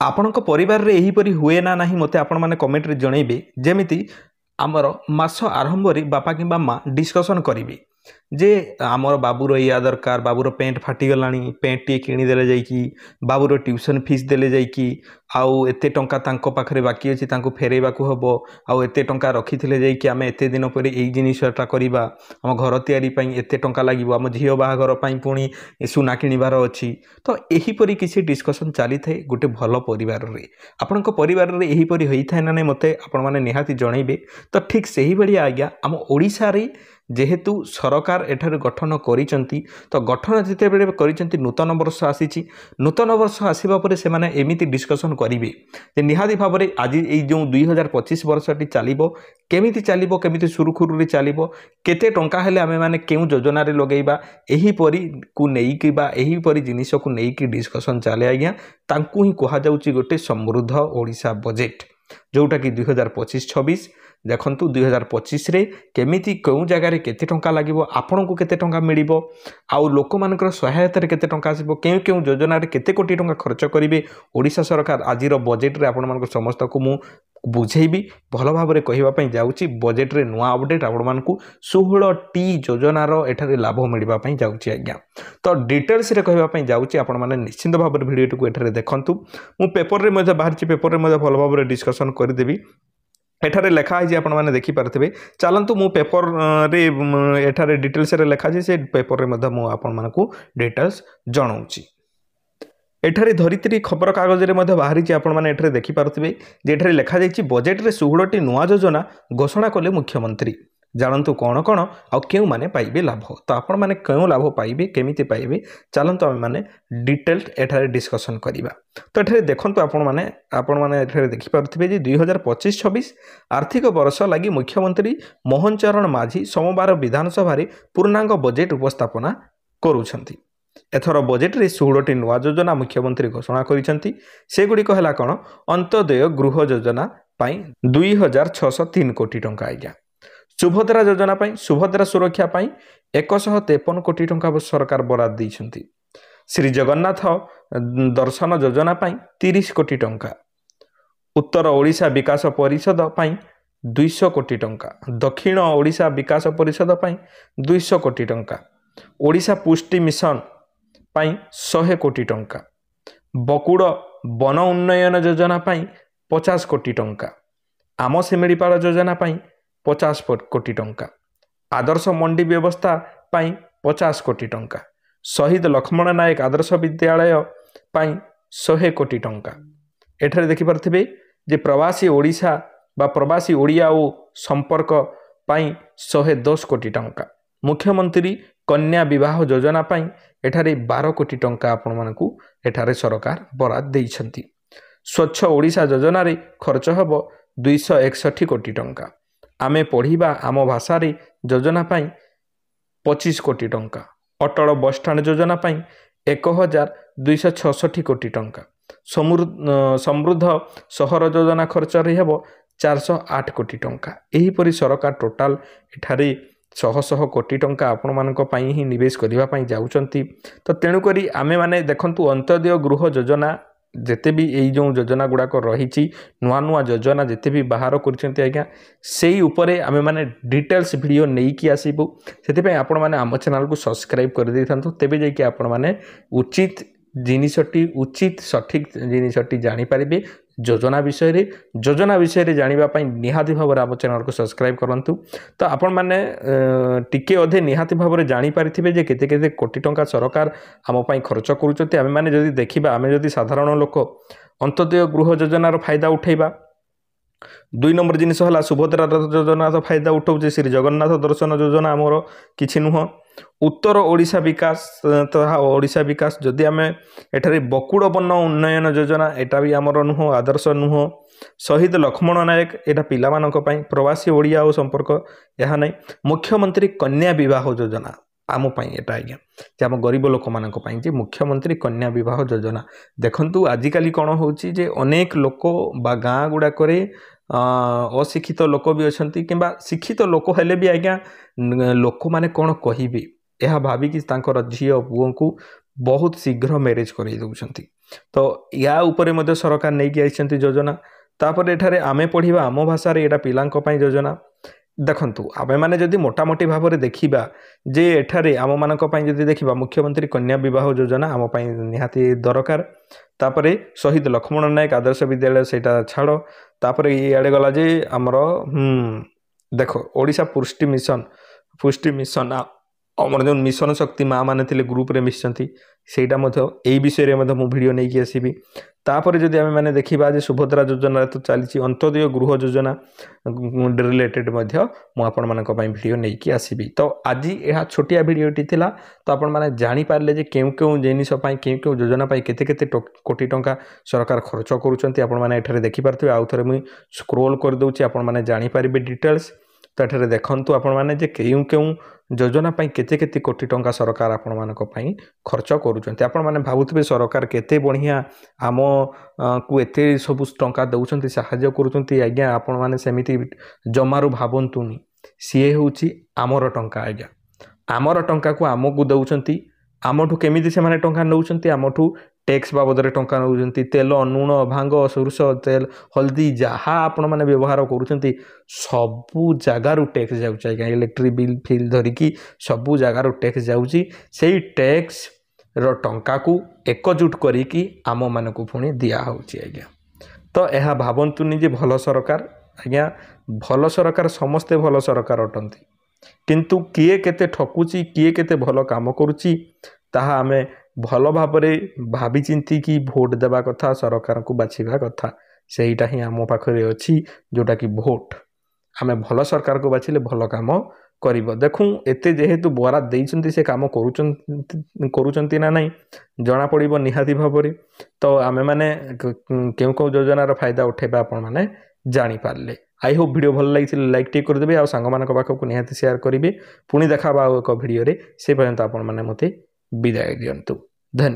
ଆପଣଙ୍କ ପରିବାରରେ ଏହିପରି ହୁଏ ନା ନାହିଁ ମୋତେ ଆପଣମାନେ କମେଣ୍ଟରେ ଜଣାଇବେ। ଯେମିତି ଆମର ମାସ ଆରମ୍ଭରେ ବାପା କିମ୍ବା ମା ଡିସ୍କସନ୍ କରିବେ ଯେ ଆମର ବାବୁର ଏଇଆ ଦରକାର, ବାବୁର ପ୍ୟାଣ୍ଟ ଫାଟିଗଲାଣି, ପ୍ୟାଣ୍ଟଟିଏ କିଣିଦେଲେ ଯାଇକି, ବାବୁର ଟ୍ୟୁସନ୍ ଫିସ୍ ଦେଲେ ଯାଇକି, ଆଉ ଏତେ ଟଙ୍କା ତାଙ୍କ ପାଖରେ ବାକି ଅଛି ତାଙ୍କୁ ଫେରାଇବାକୁ ହେବ, ଆଉ ଏତେ ଟଙ୍କା ରଖିଥିଲେ ଯାଇକି ଆମେ ଏତେ ଦିନ ପରେ ଏଇ ଜିନିଷଟା କରିବା, ଆମ ଘର ତିଆରି ପାଇଁ ଏତେ ଟଙ୍କା ଲାଗିବ, ଆମ ଝିଅ ବାହାଘର ପାଇଁ ପୁଣି ସୁନା କିଣିବାର ଅଛି। ତ ଏହିପରି କିଛି ଡିସ୍କସନ୍ ଚାଲିଥାଏ ଗୋଟେ ଭଲ ପରିବାରରେ। ଆପଣଙ୍କ ପରିବାରରେ ଏହିପରି ହୋଇଥାଏ ନା ନାହିଁ ମୋତେ ଆପଣମାନେ ନିହାତି ଜଣାଇବେ। ତ ଠିକ୍ ସେହିଭଳି ଆଜ୍ଞା ଆମ ଓଡ଼ିଶାରେ ଯେହେତୁ ସରକାର ଏଠାରେ ଗଠନ କରିଛନ୍ତି, ତ ଗଠନ ଯେତେବେଳେ କରିଛନ୍ତି ନୂତନ ବର୍ଷ ଆସିଛି, ନୂତନ ବର୍ଷ ଆସିବା ପରେ ସେମାନେ ଏମିତି ଡିସ୍କସନ୍ କରିବେ ଯେ ନିହାତି ଭାବରେ ଆଜି ଏଇ ଯେଉଁ 2025 ବର୍ଷଟି ଚାଲିବ, କେମିତି ସୁରୁଖୁରୁରେ ଚାଲିବ, କେତେ ଟଙ୍କା ହେଲେ ଆମେମାନେ କେଉଁ ଯୋଜନାରେ ଲଗାଇବା, ଏହିପରିକୁ ନେଇକି ବା ଏହିପରି ଜିନିଷକୁ ନେଇକି ଡିସ୍କସନ୍ ଚାଲେ ଆଜ୍ଞା। ତାଙ୍କୁ ହିଁ କୁହାଯାଉଛି ଗୋଟେ ସମୃଦ୍ଧ ଓଡ଼ିଶା ବଜେଟ୍, ଯେଉଁଟାକି 2025-26 ଦେଖନ୍ତୁ 2025ରେ କେମିତି କେଉଁ ଜାଗାରେ କେତେ ଟଙ୍କା ଲାଗିବ, ଆପଣଙ୍କୁ କେତେ ଟଙ୍କା ମିଳିବ, ଆଉ ଲୋକମାନଙ୍କର ସହାୟତାରେ କେତେ ଟଙ୍କା ଆସିବ, କେଉଁ କେଉଁ ଯୋଜନାରେ କେତେ କୋଟି ଟଙ୍କା ଖର୍ଚ୍ଚ କରିବେ ଓଡ଼ିଶା ସରକାର ଆଜିର ବଜେଟ୍ରେ ଆପଣମାନଙ୍କୁ ସମସ୍ତଙ୍କୁ ମୁଁ ବୁଝେଇବି। ଭଲ ଭାବରେ କହିବା ପାଇଁ ଯାଉଛି ବଜେଟ୍ରେ ନୂଆ ଅପଡେଟ୍ ଆପଣମାନଙ୍କୁ 16ଟି ଯୋଜନାର ଏଠାରେ ଲାଭ ମିଳିବା ପାଇଁ ଯାଉଛି ଆଜ୍ଞା। ତ ଡିଟେଲ୍ସରେ କହିବା ପାଇଁ ଯାଉଛି, ଆପଣମାନେ ନିଶ୍ଚିନ୍ତ ଭାବରେ ଭିଡ଼ିଓଟିକୁ ଏଠାରେ ଦେଖନ୍ତୁ। ମୁଁ ପେପରରେ ମଧ୍ୟ ବାହାରିଛି, ପେପରରେ ମଧ୍ୟ ଭଲ ଭାବରେ ଡିସ୍କସନ୍ କରିଦେବି। ଏଠାରେ ଲେଖା ହେଇଛି ଆପଣମାନେ ଦେଖିପାରୁଥିବେ। ଚାଲନ୍ତୁ ମୁଁ ପେପରରେ ଏଠାରେ ଡିଟେଲ୍ସରେ ଲେଖା ଅଛି, ସେ ପେପରରେ ମଧ୍ୟ ମୁଁ ଆପଣମାନଙ୍କୁ ଡିଟେଲ୍ସ ଜଣାଉଛି। ଏଠାରେ ଧରିତ୍ରୀ ଖବରକାଗଜରେ ମଧ୍ୟ ବାହାରିଛି, ଆପଣମାନେ ଏଠାରେ ଦେଖିପାରୁଥିବେ ଯେ ଏଠାରେ ଲେଖାଯାଇଛି ବଜେଟ୍ରେ 16ଟି ନୂଆ ଯୋଜନା ଘୋଷଣା କଲେ ମୁଖ୍ୟମନ୍ତ୍ରୀ। ଜାଣନ୍ତୁ କ'ଣ କ'ଣ ଆଉ କେଉଁମାନେ ପାଇବେ ଲାଭ। ତ ଆପଣମାନେ କେଉଁ ଲାଭ ପାଇବେ, କେମିତି ପାଇବେ, ଚାଲନ୍ତୁ ଆମେମାନେ ଡିଟେଲ୍ଡ ଏଠାରେ ଡିସ୍କସନ୍ କରିବା। ତ ଏଠାରେ ଦେଖନ୍ତୁ ଆପଣମାନେ ଏଠାରେ ଦେଖିପାରୁଥିବେ ଯେ 2025-26 ଆର୍ଥିକ ବର୍ଷ ଲାଗି ମୁଖ୍ୟମନ୍ତ୍ରୀ ମୋହନ ଚରଣ ମାଝୀ ସୋମବାର ବିଧାନସଭାରେ ପୂର୍ଣ୍ଣାଙ୍ଗ ବଜେଟ୍ ଉପସ୍ଥାପନା କରୁଛନ୍ତି। ଏଥର ବଜେଟ୍ରେ 16ଟି ନୂଆ ଯୋଜନା ମୁଖ୍ୟମନ୍ତ୍ରୀ ଘୋଷଣା କରିଛନ୍ତି। ସେଗୁଡ଼ିକ ହେଲା କ'ଣ? ଅନ୍ତୋଦୟ ଗୃହ ଯୋଜନା ପାଇଁ 2603 କୋଟି ଟଙ୍କା ଆଜ୍ଞା। ସୁଭଦ୍ରା ଯୋଜନା ପାଇଁ, ସୁଭଦ୍ରା ସୁରକ୍ଷା ପାଇଁ 153 କୋଟି ଟଙ୍କା ସରକାର ବରାଦ ଦେଇଛନ୍ତି। ଶ୍ରୀ ଜଗନ୍ନାଥ ଦର୍ଶନ ଯୋଜନା ପାଇଁ 30 କୋଟି ଟଙ୍କା, ଉତ୍ତର ଓଡ଼ିଶା ବିକାଶ ପରିଷଦ ପାଇଁ 200 କୋଟି ଟଙ୍କା, ଦକ୍ଷିଣ ଓଡ଼ିଶା ବିକାଶ ପରିଷଦ ପାଇଁ 200 କୋଟି ଟଙ୍କା, ଓଡ଼ିଶା ପୁଷ୍ଟି ମିଶନ ପାଇଁ 100 କୋଟି ଟଙ୍କା, ବକୁଡ଼ ବନ ଉନ୍ନୟନ ଯୋଜନା ପାଇଁ 50 କୋଟି ଟଙ୍କା, ଆମ ଶିମିଳିପାଳ ଯୋଜନା ପାଇଁ 50 କୋଟି ଟଙ୍କା, ଆଦର୍ଶ ମଣ୍ଡି ବ୍ୟବସ୍ଥା ପାଇଁ 50 କୋଟି ଟଙ୍କା, ଶହୀଦ ଲକ୍ଷ୍ମଣ ନାୟକ ଆଦର୍ଶ ବିଦ୍ୟାଳୟ ପାଇଁ 100 କୋଟି ଟଙ୍କା। ଏଠାରେ ଦେଖିପାରୁଥିବେ ଯେ ପ୍ରବାସୀ ଓଡ଼ିଶା ବା ପ୍ରବାସୀ ଓଡ଼ିଆ ଓ ସମ୍ପର୍କ ପାଇଁ 110 କୋଟି ଟଙ୍କା, ମୁଖ୍ୟମନ୍ତ୍ରୀ କନ୍ୟା ବିବାହ ଯୋଜନା ପାଇଁ ଏଠାରେ 12 କୋଟି ଟଙ୍କା ଆପଣମାନଙ୍କୁ ଏଠାରେ ସରକାର ବରାଦ ଦେଇଛନ୍ତି। ସ୍ୱଚ୍ଛ ଓଡ଼ିଶା ଯୋଜନାରେ ଖର୍ଚ୍ଚ ହେବ 261 କୋଟି ଟଙ୍କା, ଆମେ ପଢ଼ିବା ଆମ ଭାଷାରେ ଯୋଜନା ପାଇଁ 25 କୋଟି ଟଙ୍କା, ଅଟଳ ବସଷ୍ଟାଣ୍ଡ ଯୋଜନା ପାଇଁ 1266 କୋଟି ଟଙ୍କା, ସମୃଦ୍ଧ ସହର ଯୋଜନା ଖର୍ଚ୍ଚରେ ହେବ 408 କୋଟି ଟଙ୍କା। ଏହିପରି ସରକାର ଟୋଟାଲ ଏଠାରେ ଶହ କୋଟି ଟଙ୍କା ଆପଣମାନଙ୍କ ପାଇଁ ହିଁ ନିବେଶ କରିବା ପାଇଁ ଯାଉଛନ୍ତି। ତ ତେଣୁକରି ଆମେମାନେ ଦେଖନ୍ତୁ ଅନ୍ତୋଦୟ ଗୃହ ଯୋଜନା ଯେତେ ବି ଏଇ ଯେଉଁ ଯୋଜନା ଗୁଡ଼ାକ ରହିଛି, ନୂଆ ନୂଆ ଯୋଜନା ଯେତେ ବି ବାହାର କରିଛନ୍ତି ଆଜ୍ଞା, ସେଇ ଉପରେ ଆମେମାନେ ଡିଟେଲ୍ସ ଭିଡ଼ିଓ ନେଇକି ଆସିବୁ। ସେଥିପାଇଁ ଆପଣମାନେ ଆମ ଚ୍ୟାନେଲକୁ ସବସ୍କ୍ରାଇବ୍ କରିଦେଇଥାନ୍ତୁ, ତେବେ ଯାଇକି ଆପଣମାନେ ଉଚିତ ସଠିକ୍ ଜିନିଷଟି ଜାଣିପାରିବେ। ଯୋଜନା ବିଷୟରେ ଜାଣିବା ପାଇଁ ନିହାତି ଭାବରେ ଆମ ଚ୍ୟାନେଲକୁ ସବସ୍କ୍ରାଇବ୍ କରନ୍ତୁ। ତ ଆପଣମାନେ ଟିକେ ଅଧେ ନିହାତି ଭାବରେ ଜାଣିପାରିଥିବେ ଯେ କେତେ କେତେ କୋଟି ଟଙ୍କା ସରକାର ଆମ ପାଇଁ ଖର୍ଚ୍ଚ କରୁଛନ୍ତି। ଆମେମାନେ ଯଦି ଦେଖିବା, ଆମେ ଯଦି ସାଧାରଣ ଲୋକ ଅନ୍ତୋଦୟ ଗୃହ ଯୋଜନାର ଫାଇଦା ଉଠାଇବା, 2 ନମ୍ବର ଜିନିଷ ହେଲା ସୁଭଦ୍ରା ଯୋଜନାର ଫାଇଦା ଉଠାଉଛି, ଶ୍ରୀ ଜଗନ୍ନାଥ ଦର୍ଶନ ଯୋଜନା ଆମର କିଛି ନୁହଁ। ଉତ୍ତର ଓଡ଼ିଶା ବିକାଶ ଯଦି ଆମେ ଏଠାରେ ବକୁଡ଼ ବନ ଉନ୍ନୟନ ଯୋଜନା, ଏଟା ବି ଆମର ନୁହଁ, ଆଦର୍ଶ ନୁହଁ। ଶହୀଦ ଲକ୍ଷ୍ମଣ ନାୟକ, ଏଟା ପିଲାମାନଙ୍କ ପାଇଁ, ପ୍ରବାସୀ ଓଡ଼ିଆ ଓ ସମ୍ପର୍କ ଏହା ନାହିଁ। ମୁଖ୍ୟମନ୍ତ୍ରୀ କନ୍ୟା ବିବାହ ଯୋଜନା ଆମ ପାଇଁ ଏଟା ଆଜ୍ଞା, ଯେ ଆମ ଗରିବ ଲୋକମାନଙ୍କ ପାଇଁ ଯେ ମୁଖ୍ୟମନ୍ତ୍ରୀ କନ୍ୟା ବିବାହ ଯୋଜନା। ଦେଖନ୍ତୁ ଆଜିକାଲି କ'ଣ ହେଉଛି ଯେ ଅନେକ ଲୋକ ବା ଗାଁ ଗୁଡ଼ାକରେ ଅଶିକ୍ଷିତ ଲୋକ ବି ଅଛନ୍ତି, କିମ୍ବା ଶିକ୍ଷିତ ଲୋକ ହେଲେ ବି ଆଜ୍ଞା ଲୋକମାନେ କ'ଣ କହିବେ ଏହା ଭାବିକି ତାଙ୍କର ଝିଅ ପୁଅଙ୍କୁ ବହୁତ ଶୀଘ୍ର ମ୍ୟାରେଜ୍ କରେଇ ଦେଉଛନ୍ତି। तो या उपरे मध्य सरकार नहीं आइछन्ति योजना तापर एठारे आमे पढ़िबा आम भाषा एटा पिलांक पई योजना देखंतु आमे माने जदि मोटामोटी भाव में देखिबा जे एठारे आम मानक पई जदि देखिबा मुख्यमंत्री कन्या विवाह योजना आम पई निहाती दरकार तापरे शहीद लक्ष्मण नायक आदर्श विद्यालय सेटा छाड़ तापरे इआडे गला जे आमर देखो ओडिशा पुष्टि मिशन आमर जो मिशन शक्ति माँ मैंने थे ग्रुप रे मिशंती सेटा यही विषय में मु भिडियो नहीं कि आसबि तापर जदि आमे माने देखिबा जे सुभद्रा योजना तो चली अंत्योदय गृह योजना रिलेटेड मु आपण मानक पई भिडियो नहीं कि आसबि तो आज यह छोटिया भिडियोटी थिला तो आपण माने जानि पारले जे केउ केउ जिनिस पई केउ केउ योजना पई केते केते कोटी टंका सरकार खर्च करूछंती आपण माने एठारे देखि पारथि आउ थरे मु स्क्रोल कर दउची आपण माने जानि पारिबे डिटेल्स तो एठारे देखंतु आपण माने जे केउ केउ योजना पई केते केते कोटी टंका सरकार आपण मानक पई खर्च करूछंती आपण माने भाबुथिबे सरकार केते बढ़िया आम को एते सब टंका दउछंती सहाय्य करूछंती आज्ञा आपण माने सेमिति जमारू भाबंतुनी सीए होउची आमर टंका आज्ञा आमर टंका को आमको दउछंती आमठू केमिति से माने टंका नउछंती आमठू टैक्स बाबद टंका नउछंती तेल नून भांग सोरस तेल हल्दी जहाँ आपण माने व्यवहार करूछंती सबु जगार टैक्स जाउची आज्ञा इलेक्ट्रिक बिल फिल धरिकी सबु जगार टैक्स जाउची सेही टैक्स रो टंका को एकजुट करिकी आम मानक पुणी दिया होउची आज्ञा तो यह भाबंतुनी जे भल सरकार आज्ञा भल सरकार समस्ते भल सरकार अटंती किंतु किए केते ठकुची किए केते भल काम करुची ताहा आमे भल भाबरे भाबी चिंती की भोट देबा कथा सरकार को बाछिबा कथा सेहीटा ही आम पाखरे अछि जोटा कि भोट आमे भल सरकार को बाछिले भल काम करिबो देखु एते जेहेतु बराद देइचंती से काम करूचंती ना नहीं जना पड़िबो निहाती भाबरे तो आमे माने केउ केउ योजनार फायदा उठेबा आपण माने जानि पारले आई होप वीडियो भल लगी लाइक टे करदेवे आ सांग मान पाखक निहाती शेयर करेंगे पुणी देखा एक वीडियो से पर्यंत आपण मैंने मते विदाय दिंतु धन्यवाद।